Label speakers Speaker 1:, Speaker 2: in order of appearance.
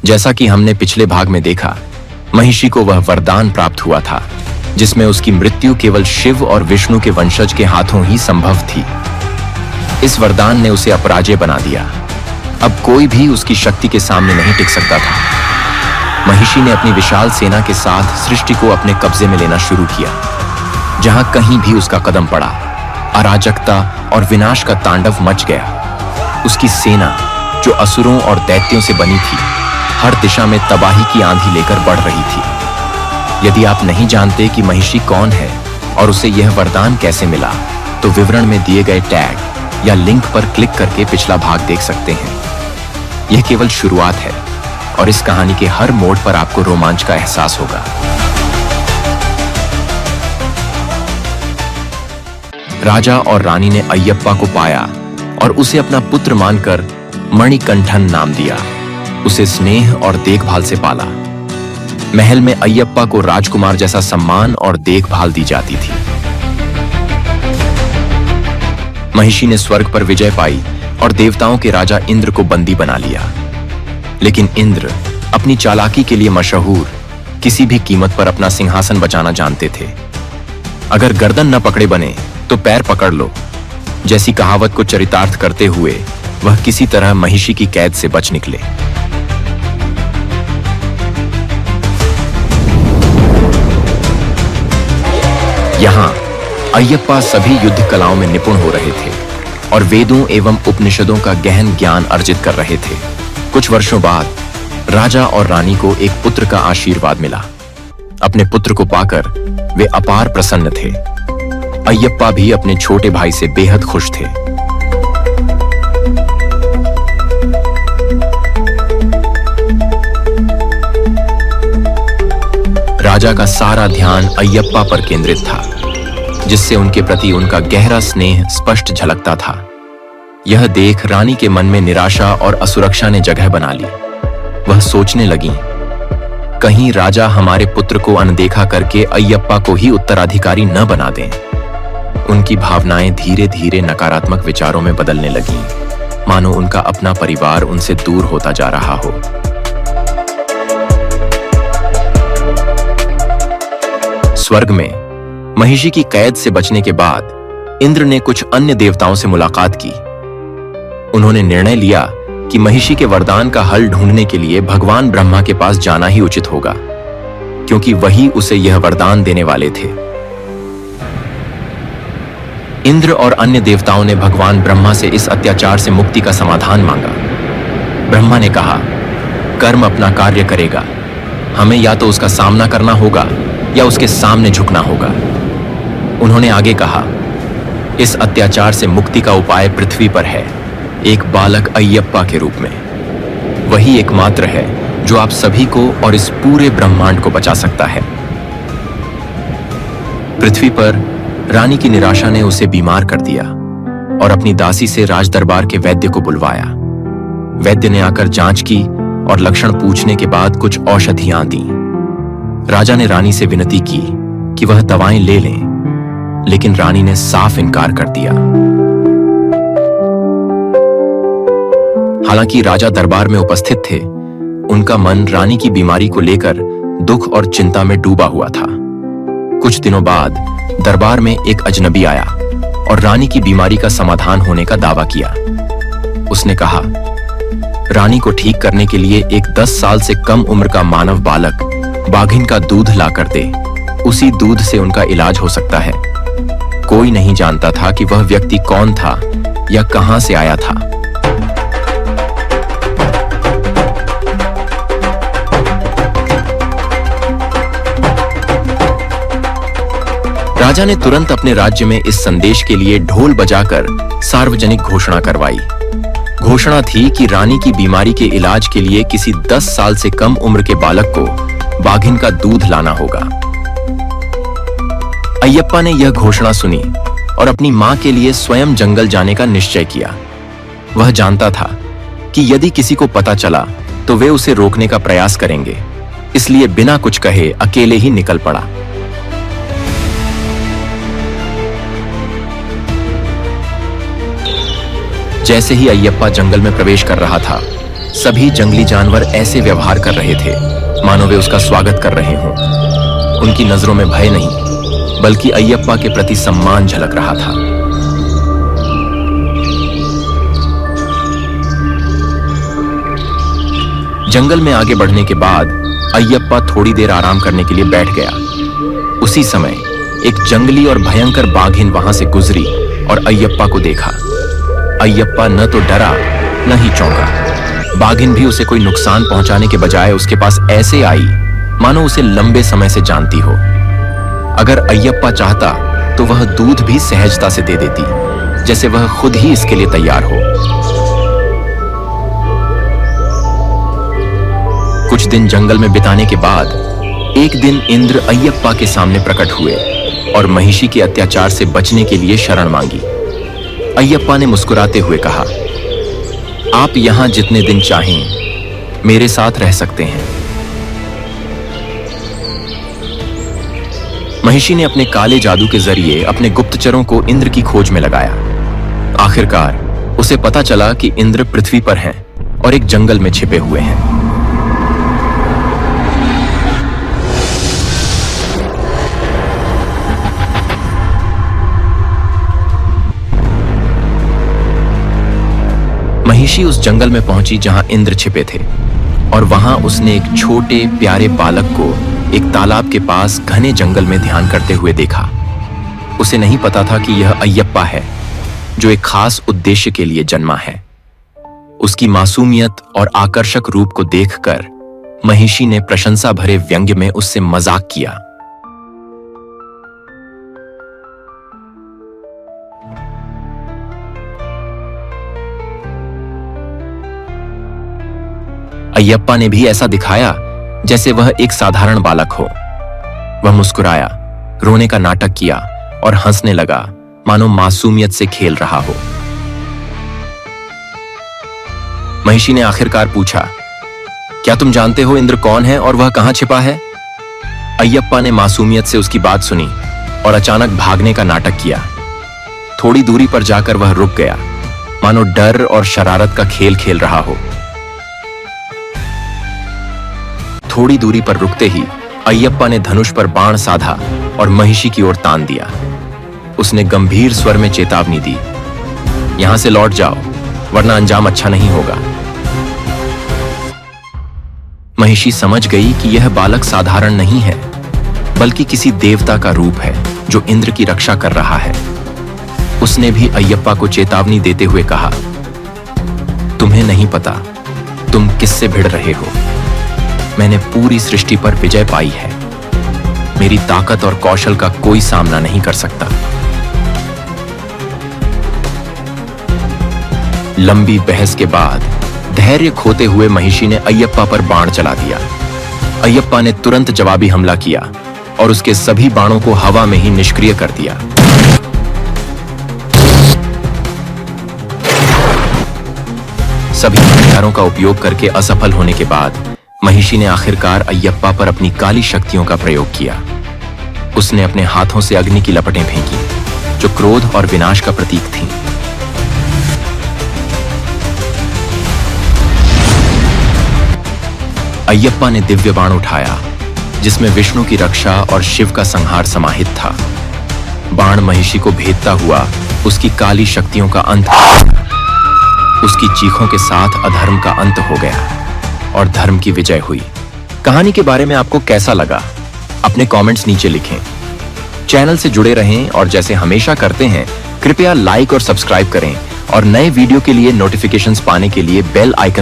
Speaker 1: जैसा कि हमने पिछले भाग में देखा, महिषी को वह वरदान प्राप्त हुआ था जिसमें उसकी मृत्यु केवल शिव और विष्णु के वंशज के हाथों ही संभव थी। इस वरदान ने उसे अपराजेय बना दिया। अब कोई भी उसकी शक्ति के सामने नहीं टिक सकता था। महिषी ने अपनी विशाल सेना के साथ सृष्टि को अपने कब्जे में लेना शुरू किया। जहां कहीं भी उसका कदम पड़ा, अराजकता और विनाश का तांडव मच गया। उसकी सेना, जो असुरों और दैत्यों से बनी थी, हर दिशा में तबाही की आंधी लेकर बढ़ रही थी। यदि आप नहीं जानते कि महिषी कौन है और उसे यह वरदान कैसे मिला, तो विवरण में दिए गए टैग या लिंक पर क्लिक करके पिछला भाग देख सकते हैं। यह केवल शुरुआत है और इस कहानी के हर मोड़ पर आपको रोमांच का एहसास होगा। राजा और रानी ने अय्यप्पा को पाया और उसे अपना पुत्र मानकर मणिकंठन नाम दिया। उसे स्नेह और देखभाल से पाला। महल में अय्यप्पा को राजकुमार जैसा सम्मान और देखभाल दी जाती थी। महिषी ने स्वर्ग पर विजय पाई और देवताओं के राजा इंद्र को बंदी बना लिया। लेकिन इंद्र अपनी चालाकी के लिए मशहूर, किसी भी कीमत पर अपना सिंहासन बचाना जानते थे। अगर गर्दन न पकड़े बने तो पैर पकड़ लो जैसी कहावत को चरितार्थ करते हुए वह किसी तरह महिषी की कैद से बच निकले। यहाँ अय्यप्पा सभी युद्ध कलाओं में निपुण हो रहे थे और वेदों एवं उपनिषदों का गहन ज्ञान अर्जित कर रहे थे। कुछ वर्षों बाद राजा और रानी को एक पुत्र का आशीर्वाद मिला। अपने पुत्र को पाकर वे अपार प्रसन्न थे। अय्यप्पा भी अपने छोटे भाई से बेहद खुश थे। राजा का सारा ध्यान अय्यप्पा पर केंद्रित था, जिससे उनके प्रति उनका गहरा स्नेह स्पष्ट झलकता था। यह देख रानी के मन में निराशा और असुरक्षा ने जगह बना ली। वह सोचने लगी, कहीं राजा हमारे पुत्र को अनदेखा करके अय्यप्पा को ही उत्तराधिकारी न बना दें। उनकी भावनाएं धीरे धीरे नकारात्मक विचारों में बदलने लगीं, मानो उनका अपना परिवार उनसे दूर होता जा रहा हो। स्वर्ग में महिषी की कैद से बचने के बाद इंद्र ने कुछ अन्य देवताओं से मुलाकात की। उन्होंने निर्णय लिया कि महिषी के वरदान का हल ढूंढने के लिए भगवान ब्रह्मा के पास जाना ही उचित होगा, क्योंकि वही उसे यह वरदान देने वाले थे। इंद्र और अन्य देवताओं ने भगवान ब्रह्मा से इस अत्याचार से मुक्ति का समाधान मांगा। ब्रह्मा ने कहा, कर्म अपना कार्य करेगा, हमें या तो उसका सामना करना होगा या उसके सामने झुकना होगा। उन्होंने आगे कहा, इस अत्याचार से मुक्ति का उपाय पृथ्वी पर है, एक बालक अय्यप्पा के रूप में। वही एकमात्र है जो आप सभी को और इस पूरे ब्रह्मांड को बचा सकता है। पृथ्वी पर रानी की निराशा ने उसे बीमार कर दिया और अपनी दासी से राजदरबार के वैद्य को बुलवाया। वैद्य ने आकर जांच की और लक्षण पूछने के बाद कुछ औषधियां दी। राजा ने रानी से विनती की कि वह दवाएं ले लें, लेकिन रानी ने साफ इनकार कर दिया। हालांकि राजा दरबार में उपस्थित थे, उनका मन रानी की बीमारी को लेकर दुख और चिंता में डूबा हुआ था। कुछ दिनों बाद दरबार में एक अजनबी आया और रानी की बीमारी का समाधान होने का दावा किया। उसने कहा, रानी को ठीक करने के लिए एक 10 साल से कम उम्र का मानव बालक बाघिन का दूध लाकर दे, उसी दूध से उनका इलाज हो सकता है। कोई नहीं जानता था कि वह व्यक्ति कौन था या कहां से आया था। राजा ने तुरंत अपने राज्य में इस संदेश के लिए ढोल बजाकर सार्वजनिक घोषणा करवाई। घोषणा थी कि रानी की बीमारी के इलाज के लिए किसी 10 साल से कम उम्र के बालक को बाघिन का दूध लाना होगा। अय्यप्पा ने यह घोषणा सुनी और अपनी मां के लिए स्वयं जंगल जाने का निश्चय किया। वह जानता था कि यदि किसी को पता चला तो वे उसे रोकने का प्रयास करेंगे, इसलिए बिना कुछ कहे अकेले ही निकल पड़ा। जैसे ही अय्यप्पा जंगल में प्रवेश कर रहा था, सभी जंगली जानवर ऐसे व्यवहार कर रहे थे मानो वे उसका स्वागत कर रहे हों। उनकी नजरों में भय नहीं बल्कि अय्यप्पा के प्रति सम्मान झलक रहा था। जंगल में आगे बढ़ने के बाद अय्यप्पा थोड़ी देर आराम करने के लिए बैठ गया। उसी समय एक जंगली और भयंकर बाघिन वहां से गुजरी और अय्यप्पा को देखा। अय्यप्पा न तो डरा न ही चौंका। बाघिन भी उसे कोई नुकसान पहुंचाने के बजाय उसके पास ऐसे आई मानो उसे लंबे समय से जानती हो। अगर अय्यप्पा चाहता तो वह दूध भी सहजता से दे देती, जैसे वह खुद ही इसके लिए तैयार हो। कुछ दिन जंगल में बिताने के बाद एक दिन इंद्र अय्यप्पा के सामने प्रकट हुए और महिषी के अत्याचार से बचने के लिए शरण मांगी। अय्यप्पा ने मुस्कुराते हुए कहा, आप यहां जितने दिन चाहें मेरे साथ रह सकते हैं। महिषी ने अपने काले जादू के जरिए अपने गुप्तचरों को इंद्र की खोज में लगाया। आखिरकार उसे पता चला कि इंद्र पृथ्वी पर हैं और एक जंगल में छिपे हुए हैं। महिषी उस जंगल में पहुंची जहां इंद्र छिपे थे और वहां उसने एक छोटे प्यारे बालक को एक तालाब के पास घने जंगल में ध्यान करते हुए देखा। उसे नहीं पता था कि यह अय्यप्पा है जो एक खास उद्देश्य के लिए जन्मा है। उसकी मासूमियत और आकर्षक रूप को देखकर महिषी ने प्रशंसा भरे व्यंग्य में उससे मजाक किया। अय्यप्पा ने भी ऐसा दिखाया जैसे वह एक साधारण बालक हो। वह मुस्कुराया, रोने का नाटक किया और हंसने लगा मानो मासूमियत से खेल रहा हो। महिषी ने आखिरकार पूछा, क्या तुम जानते हो इंद्र कौन है और वह कहां छिपा है? अय्यप्पा ने मासूमियत से उसकी बात सुनी और अचानक भागने का नाटक किया। थोड़ी दूरी पर जाकर वह रुक गया मानो डर और शरारत का खेल खेल रहा हो। थोड़ी दूरी पर रुकते ही अय्यप्पा ने धनुष पर बाण साधा और महिषी की ओर तान दिया। उसने गंभीर स्वर में चेतावनी दी, यहां से लौट जाओ वरना अंजाम अच्छा नहीं होगा। महिषी समझ गई कि यह बालक साधारण नहीं है बल्कि किसी देवता का रूप है जो इंद्र की रक्षा कर रहा है। उसने भी अय्यप्पा को चेतावनी देते हुए कहा, तुम्हें नहीं पता तुम किससे भिड़ रहे हो। मैंने पूरी सृष्टि पर विजय पाई है। मेरी ताकत और कौशल का कोई सामना नहीं कर सकता। लंबी बहस के बाद धैर्य खोते हुए महिषी ने अय्यप्पा पर बाण चला दिया। अय्यप्पा ने तुरंत जवाबी हमला किया और उसके सभी बाणों को हवा में ही निष्क्रिय कर दिया। सभी हथियारों का उपयोग करके असफल होने के बाद महिषी ने आखिरकार अय्यप्पा पर अपनी काली शक्तियों का प्रयोग किया। उसने अपने हाथों से अग्नि की लपटें फेंकी जो क्रोध और विनाश का प्रतीक थीं। अय्यप्पा ने दिव्य बाण उठाया जिसमें विष्णु की रक्षा और शिव का संहार समाहित था। बाण महिषी को भेदता हुआ उसकी काली शक्तियों का अंत हो गया। उसकी चीखों के साथ अधर्म का अंत हो गया और धर्म की विजय हुई। कहानी के बारे में आपको कैसा लगा? अपने कमेंट्स नीचे लिखें। चैनल से जुड़े रहें और जैसे हमेशा करते हैं कृपया लाइक और सब्सक्राइब करें और नए वीडियो के लिए नोटिफिकेशंस पाने के लिए बेल आइकन